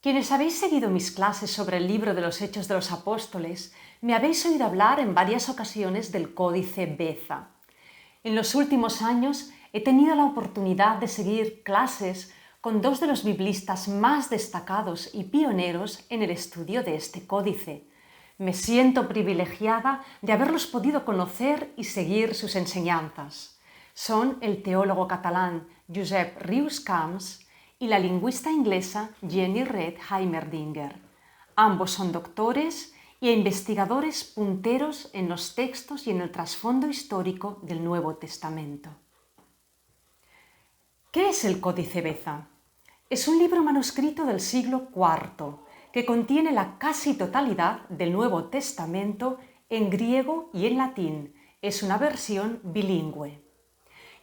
Quienes habéis seguido mis clases sobre el libro de los Hechos de los Apóstoles, me habéis oído hablar en varias ocasiones del Códice Beza. En los últimos años he tenido la oportunidad de seguir clases con dos de los biblistas más destacados y pioneros en el estudio de este códice. Me siento privilegiada de haberlos podido conocer y seguir sus enseñanzas. Son el teólogo catalán Josep Rius-Camps y la lingüista inglesa Jenny Reed Heimerdinger. Ambos son doctores e investigadores punteros en los textos y en el trasfondo histórico del Nuevo Testamento. ¿Qué es el Códice Beza? Es un libro manuscrito del siglo IV que contiene la casi totalidad del Nuevo Testamento en griego y en latín. Es una versión bilingüe.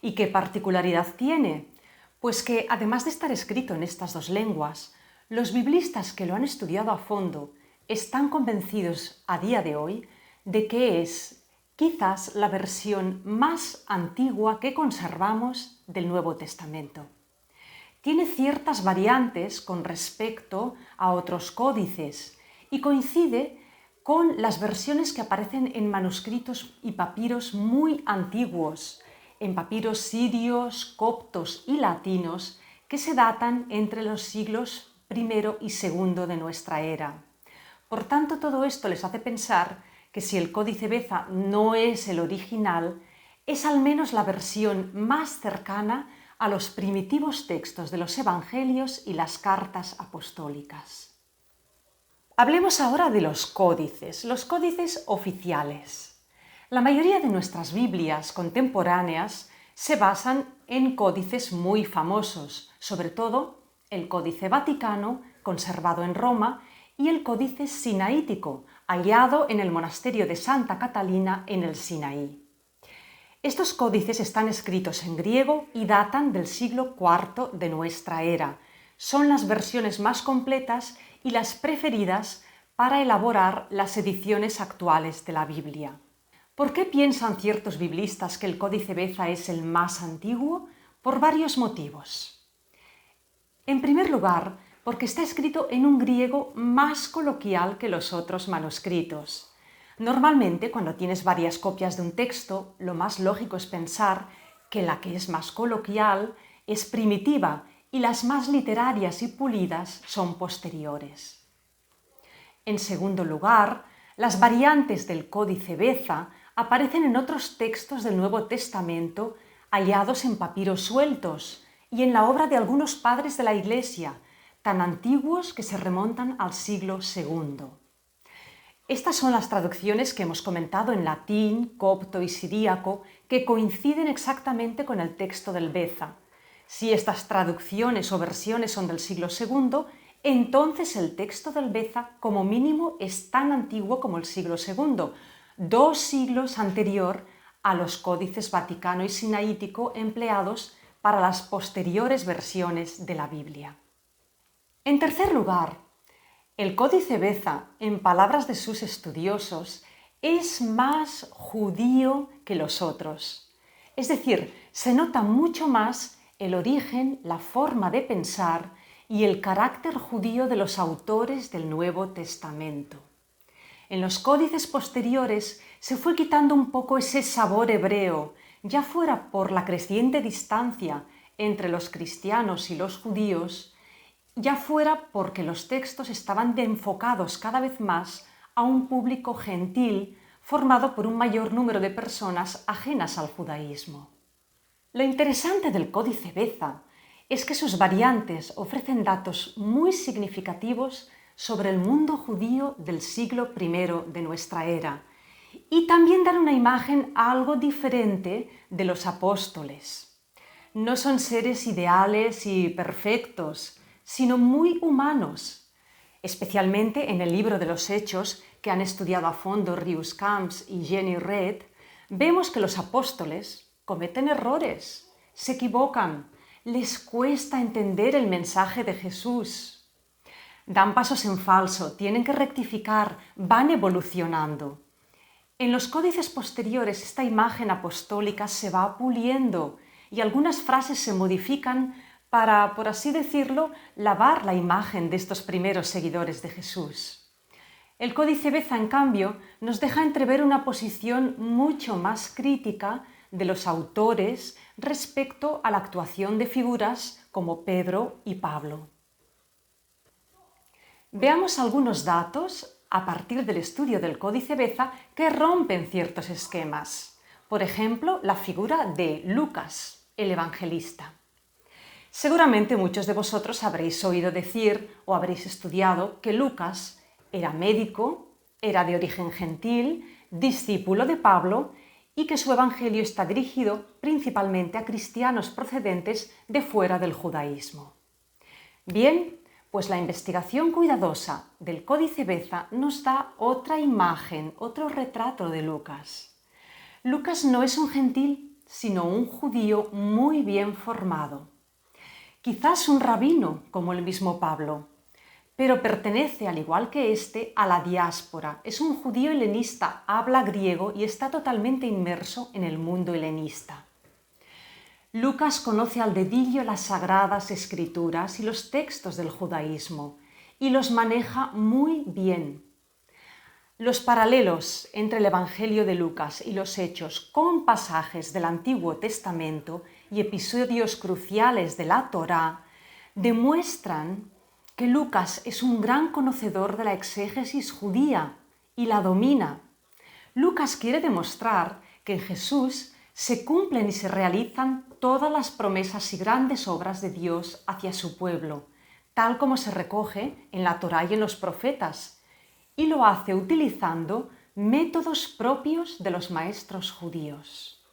¿Y qué particularidad tiene? Pues que, además de estar escrito en estas dos lenguas, los biblistas que lo han estudiado a fondo están convencidos a día de hoy de que es quizás la versión más antigua que conservamos del Nuevo Testamento. Tiene ciertas variantes con respecto a otros códices y coincide con las versiones que aparecen en manuscritos y papiros muy antiguos, en papiros sirios, coptos y latinos que se datan entre los siglos I y II de nuestra era. Por tanto, todo esto les hace pensar que si el Códice Beza no es el original, es al menos la versión más cercana a los primitivos textos de los Evangelios y las cartas apostólicas. Hablemos ahora de los códices oficiales. La mayoría de nuestras Biblias contemporáneas se basan en códices muy famosos, sobre todo el Códice Vaticano, conservado en Roma, y el Códice Sinaítico, hallado en el monasterio de Santa Catalina en el Sinaí. Estos códices están escritos en griego y datan del siglo IV de nuestra era. Son las versiones más completas y las preferidas para elaborar las ediciones actuales de la Biblia. ¿Por qué piensan ciertos biblistas que el Códice Beza es el más antiguo? Por varios motivos. En primer lugar, porque está escrito en un griego más coloquial que los otros manuscritos. Normalmente, cuando tienes varias copias de un texto, lo más lógico es pensar que la que es más coloquial es primitiva y las más literarias y pulidas son posteriores. En segundo lugar, las variantes del Códice Beza aparecen en otros textos del Nuevo Testamento hallados en papiros sueltos y en la obra de algunos padres de la Iglesia, tan antiguos que se remontan al siglo II. Estas son las traducciones que hemos comentado en latín, copto y siríaco, que coinciden exactamente con el texto del Beza. Si estas traducciones o versiones son del siglo II, entonces el texto del Beza, como mínimo, es tan antiguo como el siglo II, 2 siglos anterior a los códices Vaticano y Sinaítico empleados para las posteriores versiones de la Biblia. En tercer lugar, el Códice Beza, en palabras de sus estudiosos, es más judío que los otros. Es decir, se nota mucho más el origen, la forma de pensar y el carácter judío de los autores del Nuevo Testamento. En los códices posteriores se fue quitando un poco ese sabor hebreo, ya fuera por la creciente distancia entre los cristianos y los judíos, ya fuera porque los textos estaban enfocados cada vez más a un público gentil formado por un mayor número de personas ajenas al judaísmo. Lo interesante del Códice Beza es que sus variantes ofrecen datos muy significativos sobre el mundo judío del siglo I de nuestra era y también dan una imagen algo diferente de los apóstoles. No son seres ideales y perfectos, sino muy humanos, especialmente en el libro de los Hechos que han estudiado a fondo Rius-Camps y Jenny Reed. vemos que los apóstoles cometen errores, se equivocan, les cuesta entender el mensaje de Jesús. Dan pasos en falso, tienen que rectificar, van evolucionando. En los códices posteriores esta imagen apostólica se va puliendo y algunas frases se modifican para, por así decirlo, lavar la imagen de estos primeros seguidores de Jesús. El Códice Beza, en cambio, nos deja entrever una posición mucho más crítica de los autores respecto a la actuación de figuras como Pedro y Pablo. Veamos algunos datos a partir del estudio del Códice Beza que rompen ciertos esquemas. Por ejemplo, la figura de Lucas, el evangelista. Seguramente muchos de vosotros habréis oído decir o habréis estudiado que Lucas era médico, era de origen gentil, discípulo de Pablo y que su evangelio está dirigido principalmente a cristianos procedentes de fuera del judaísmo. Bien, pues la investigación cuidadosa del Códice Beza nos da otra imagen, otro retrato de Lucas. Lucas no es un gentil, sino un judío muy bien formado. Quizás un rabino, como el mismo Pablo, pero pertenece, al igual que éste, a la diáspora. Es un judío helenista, habla griego y está totalmente inmerso en el mundo helenista. Lucas conoce al dedillo las sagradas escrituras y los textos del judaísmo y los maneja muy bien. Los paralelos entre el Evangelio de Lucas y los Hechos con pasajes del Antiguo Testamento y episodios cruciales de la Torá demuestran que Lucas es un gran conocedor de la exégesis judía y la domina. Lucas quiere demostrar que en Jesús se cumplen y se realizan todas las promesas y grandes obras de Dios hacia su pueblo, tal como se recoge en la Torá y en los profetas, y lo hace utilizando métodos propios de los maestros judíos.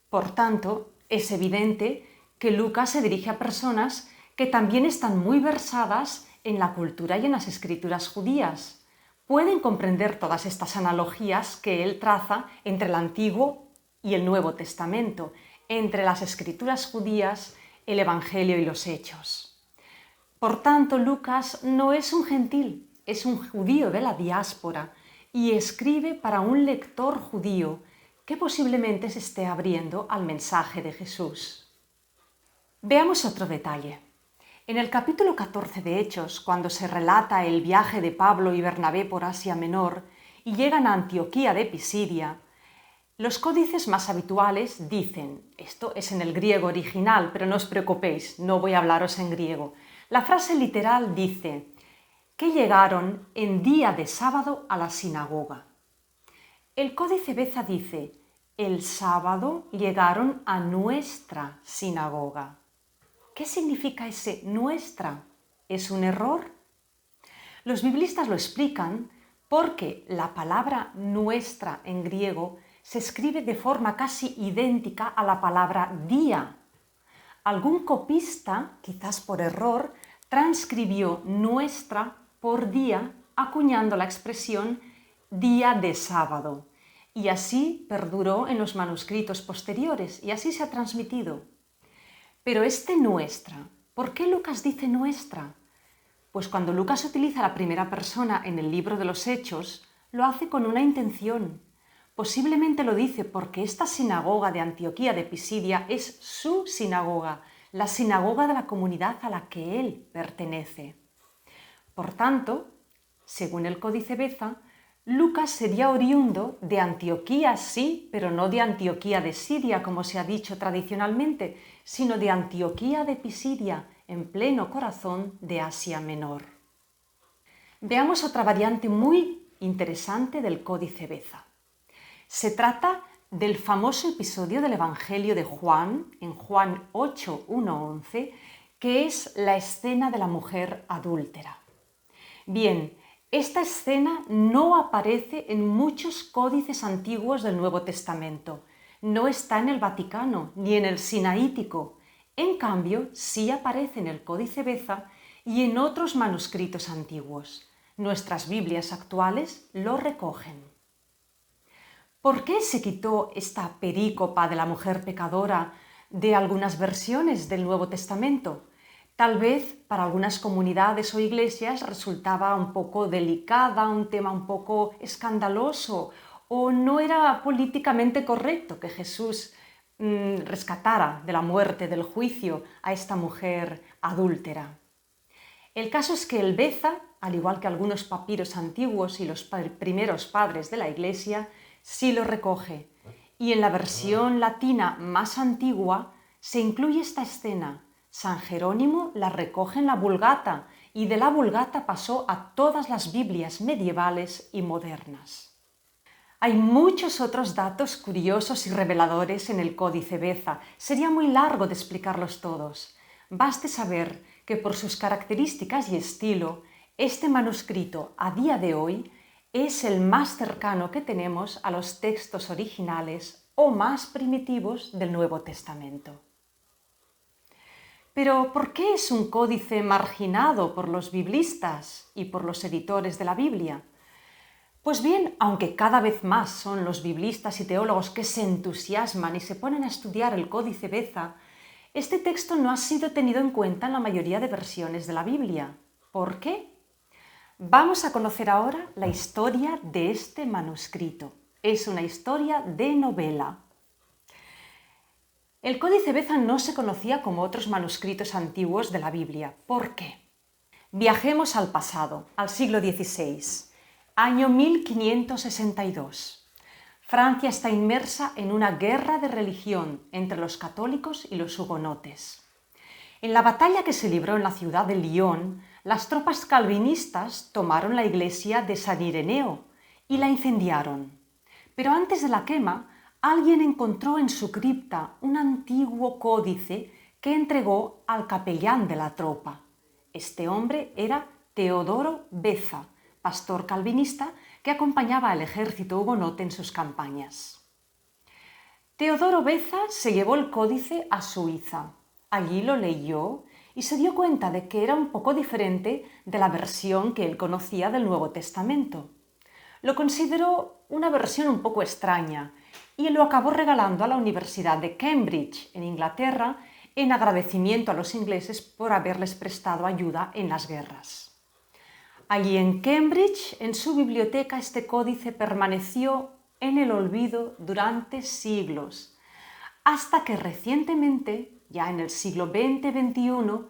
Por tanto, es evidente que Lucas se dirige a personas que también están muy versadas en la cultura y en las escrituras judías. Pueden comprender todas estas analogías que él traza entre el Antiguo y el Nuevo Testamento, entre las escrituras judías, el Evangelio y los Hechos. Por tanto, Lucas no es un gentil, es un judío de la diáspora y escribe para un lector judío que posiblemente se esté abriendo al mensaje de Jesús. Veamos otro detalle. En el capítulo 14 de Hechos, cuando se relata el viaje de Pablo y Bernabé por Asia Menor y llegan a Antioquía de Pisidia, los códices más habituales dicen, esto es en el griego original, pero no os preocupéis, no voy a hablaros en griego. La frase literal dice que llegaron en día de sábado a la sinagoga. El Códice Beza dice, el sábado llegaron a nuestra sinagoga. ¿Qué significa ese nuestra? ¿Es un error? Los biblistas lo explican porque la palabra nuestra en griego se escribe de forma casi idéntica a la palabra día. Algún copista, quizás por error, transcribió nuestra por día, acuñando la expresión día de sábado. Y así perduró en los manuscritos posteriores y así se ha transmitido. Pero este nuestra, ¿por qué Lucas dice nuestra? Pues cuando Lucas utiliza la primera persona en el libro de los Hechos, lo hace con una intención. Posiblemente lo dice porque esta sinagoga de Antioquía de Pisidia es su sinagoga, la sinagoga de la comunidad a la que él pertenece. Por tanto, según el Códice Beza, Lucas sería oriundo de Antioquía, sí, pero no de Antioquía de Siria, como se ha dicho tradicionalmente, sino de Antioquía de Pisidia, en pleno corazón de Asia Menor. Veamos otra variante muy interesante del Códice Beza. Se trata del famoso episodio del Evangelio de Juan, en Juan 8, 1-11, que es la escena de la mujer adúltera. Bien, esta escena no aparece en muchos códices antiguos del Nuevo Testamento. No está en el Vaticano ni en el Sinaítico. En cambio, sí aparece en el Códice Beza y en otros manuscritos antiguos. Nuestras Biblias actuales lo recogen. ¿Por qué se quitó esta perícopa de la mujer pecadora de algunas versiones del Nuevo Testamento? Tal vez para algunas comunidades o iglesias resultaba un poco delicada, un tema un poco escandaloso, o no era políticamente correcto que Jesús rescatara de la muerte, del juicio, a esta mujer adúltera. El caso es que el Beza, al igual que algunos papiros antiguos y los primeros padres de la Iglesia, sí lo recoge. Y en la versión latina más antigua se incluye esta escena. San Jerónimo la recoge en la Vulgata y de la Vulgata pasó a todas las Biblias medievales y modernas. Hay muchos otros datos curiosos y reveladores en el Códice Beza. Sería muy largo de explicarlos todos. Baste saber que por sus características y estilo, este manuscrito a día de hoy es el más cercano que tenemos a los textos originales o más primitivos del Nuevo Testamento. Pero, ¿por qué es un códice marginado por los biblistas y por los editores de la Biblia? Pues bien, aunque cada vez más son los biblistas y teólogos que se entusiasman y se ponen a estudiar el Códice Beza, este texto no ha sido tenido en cuenta en la mayoría de versiones de la Biblia. ¿Por qué? Vamos a conocer ahora la historia de este manuscrito. Es una historia de novela. El Códice Beza no se conocía como otros manuscritos antiguos de la Biblia. ¿Por qué? Viajemos al pasado, al siglo XVI, año 1562. Francia está inmersa en una guerra de religión entre los católicos y los hugonotes. En la batalla que se libró en la ciudad de Lyon, las tropas calvinistas tomaron la iglesia de San Ireneo y la incendiaron. Pero antes de la quema, alguien encontró en su cripta un antiguo códice que entregó al capellán de la tropa. Este hombre era Teodoro Beza, pastor calvinista que acompañaba al ejército hugonote en sus campañas. Teodoro Beza se llevó el códice a Suiza. Allí lo leyó y se dio cuenta de que era un poco diferente de la versión que él conocía del Nuevo Testamento. Lo consideró una versión un poco extraña y lo acabó regalando a la Universidad de Cambridge, en Inglaterra, en agradecimiento a los ingleses por haberles prestado ayuda en las guerras. Allí en Cambridge, en su biblioteca, este códice permaneció en el olvido durante siglos, hasta que recientemente, ya en el siglo XX-XXI,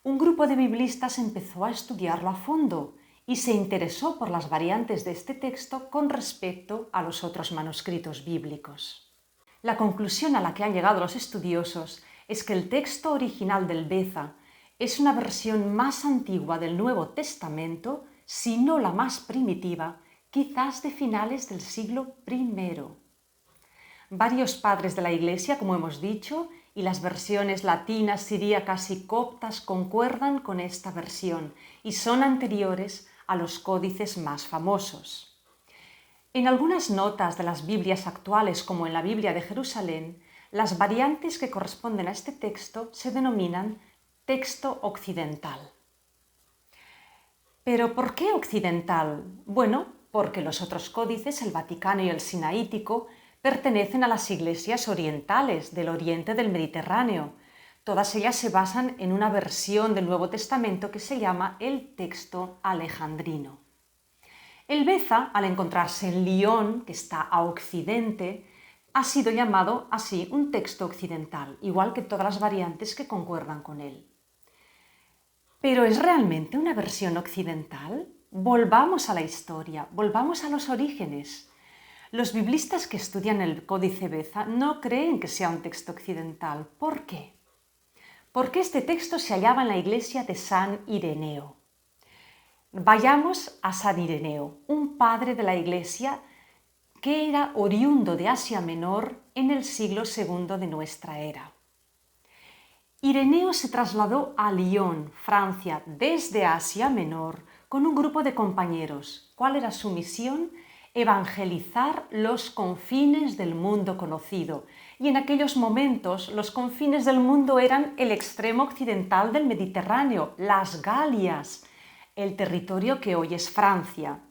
un grupo de biblistas empezó a estudiarlo a fondo y se interesó por las variantes de este texto con respecto a los otros manuscritos bíblicos. La conclusión a la que han llegado los estudiosos es que el texto original del Beza es una versión más antigua del Nuevo Testamento, si no la más primitiva, quizás de finales del siglo I. Varios padres de la Iglesia, como hemos dicho, y las versiones latinas, siríacas y coptas concuerdan con esta versión y son anteriores a los códices más famosos. En algunas notas de las Biblias actuales, como en la Biblia de Jerusalén, las variantes que corresponden a este texto se denominan texto occidental. ¿Pero por qué occidental? Bueno, porque los otros códices, el Vaticano y el Sinaítico, pertenecen a las iglesias orientales del oriente del Mediterráneo. Todas ellas se basan en una versión del Nuevo Testamento que se llama el texto alejandrino. El Beza, al encontrarse en Lyon, que está a occidente, ha sido llamado así un texto occidental, igual que todas las variantes que concuerdan con él. ¿Pero es realmente una versión occidental? Volvamos a la historia, volvamos a los orígenes. Los biblistas que estudian el Códice Beza no creen que sea un texto occidental. ¿Por qué? Porque este texto se hallaba en la iglesia de San Ireneo. Vayamos a San Ireneo, un padre de la iglesia que era oriundo de Asia Menor en el siglo II de nuestra era. Ireneo se trasladó a Lyon, Francia, desde Asia Menor, con un grupo de compañeros. ¿Cuál era su misión? Evangelizar los confines del mundo conocido. Y en aquellos momentos los confines del mundo eran el extremo occidental del Mediterráneo, las Galias, el territorio que hoy es Francia.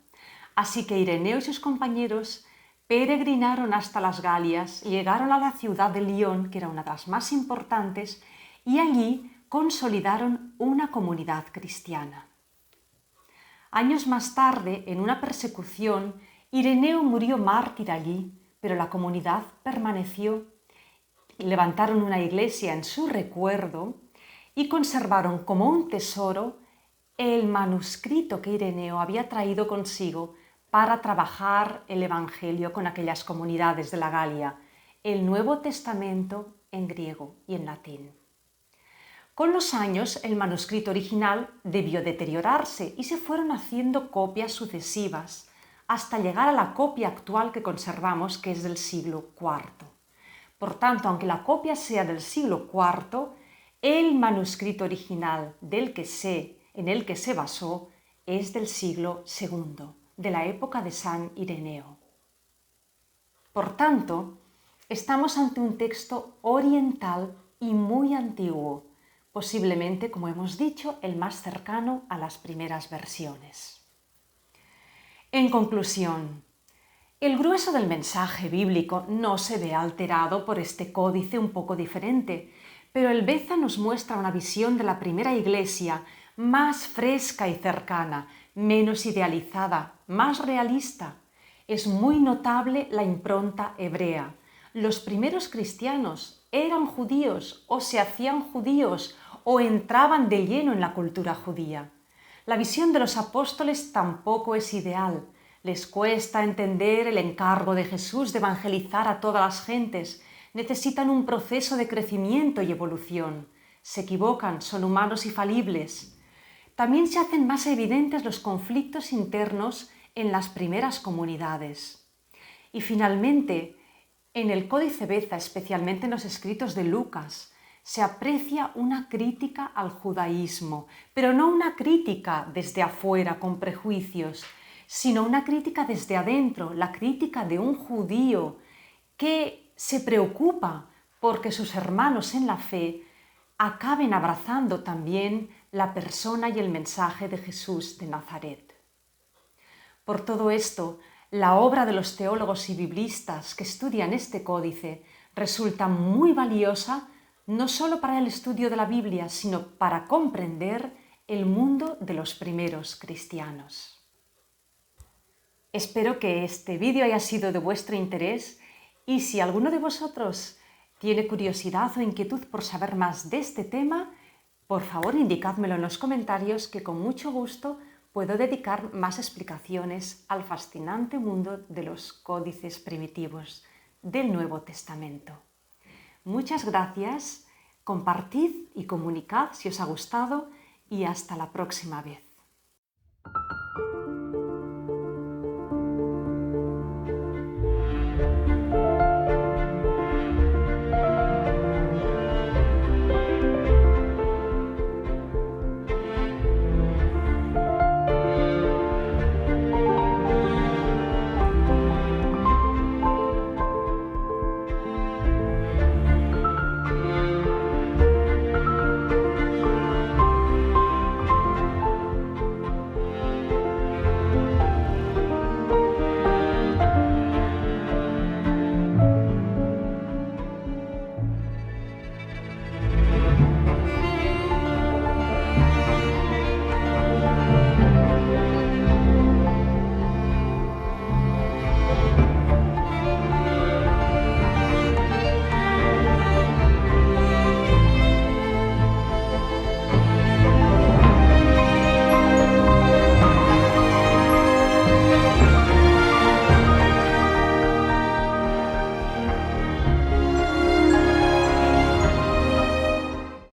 Así que Ireneo y sus compañeros peregrinaron hasta las Galias, llegaron a la ciudad de Lyon, que era una de las más importantes, y allí consolidaron una comunidad cristiana. Años más tarde, en una persecución, Ireneo murió mártir allí, pero la comunidad permaneció. Levantaron una iglesia en su recuerdo y conservaron como un tesoro el manuscrito que Ireneo había traído consigo para trabajar el Evangelio con aquellas comunidades de la Galia, el Nuevo Testamento en griego y en latín. Con los años, el manuscrito original debió deteriorarse y se fueron haciendo copias sucesivas hasta llegar a la copia actual que conservamos, que es del siglo IV. Por tanto, aunque la copia sea del siglo IV, el manuscrito original en el que se basó es del siglo II, de la época de San Ireneo. Por tanto, estamos ante un texto oriental y muy antiguo, posiblemente, como hemos dicho, el más cercano a las primeras versiones. En conclusión, el grueso del mensaje bíblico no se ve alterado por este códice un poco diferente, pero el Beza nos muestra una visión de la primera iglesia más fresca y cercana, menos idealizada, más realista. Es muy notable la impronta hebrea. Los primeros cristianos eran judíos o se hacían judíos o entraban de lleno en la cultura judía. La visión de los apóstoles tampoco es ideal. Les cuesta entender el encargo de Jesús de evangelizar a todas las gentes. Necesitan un proceso de crecimiento y evolución. Se equivocan, son humanos y falibles. También se hacen más evidentes los conflictos internos en las primeras comunidades. Y finalmente, en el Códice Beza, especialmente en los escritos de Lucas, se aprecia una crítica al judaísmo, pero no una crítica desde afuera con prejuicios, sino una crítica desde adentro, la crítica de un judío que se preocupa porque sus hermanos en la fe acaben abrazando también la persona y el mensaje de Jesús de Nazaret. Por todo esto, la obra de los teólogos y biblistas que estudian este códice resulta muy valiosa no solo para el estudio de la Biblia, sino para comprender el mundo de los primeros cristianos. Espero que este vídeo haya sido de vuestro interés y si alguno de vosotros tiene curiosidad o inquietud por saber más de este tema, por favor indicádmelo en los comentarios que con mucho gusto puedo dedicar más explicaciones al fascinante mundo de los códices primitivos del Nuevo Testamento. Muchas gracias, compartid y comunicad si os ha gustado y hasta la próxima vez.